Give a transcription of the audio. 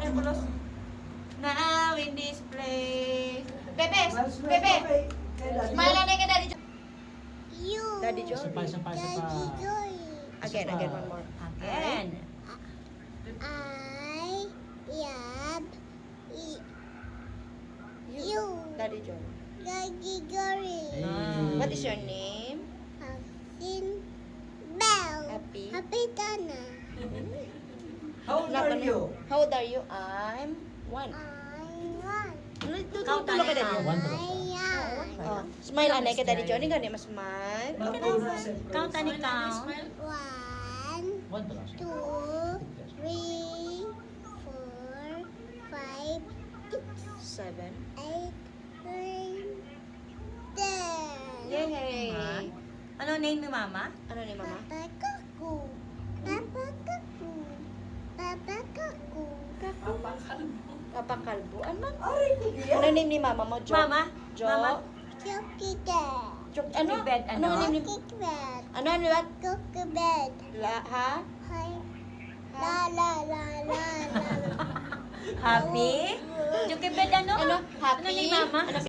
Nicholas. Now in this place. Pepe! Pepe! Smile na ka, Daddy John. Daddy John. Isa pa. Again, one more. Again. I am you. Daddy John. Daddy Jory. What is your name? Happy Bell. Happy. Happy Dana. How old are you? How old are you? I'm 1. I want. Count ka, Daddy John. One pa lang. Oh, smile anay ka, Daddy John. Hindi mas smile. Count ani count. 1, One pa lang siya. 2, 3, 4, 5, 7. 8, 9, 10. Yay! Ano name ni Mama? Ano ni Mama? Papa Kaku. Papa Kaku. Papa Kaku. Papa Kalbo. Ano? Aray ko diyan. Ano name ni Mama mo? Jo? Mama? Jo? Mama? Cookie bed. Ano? Cookie bed, ano? Ano name ni... Cookie bed. Ano? Ano? What? Cookie bed. Ha? Hi. La la la la la. Happy? Yung kibed ano? Ano? Happy? Ano ni Mama? Ano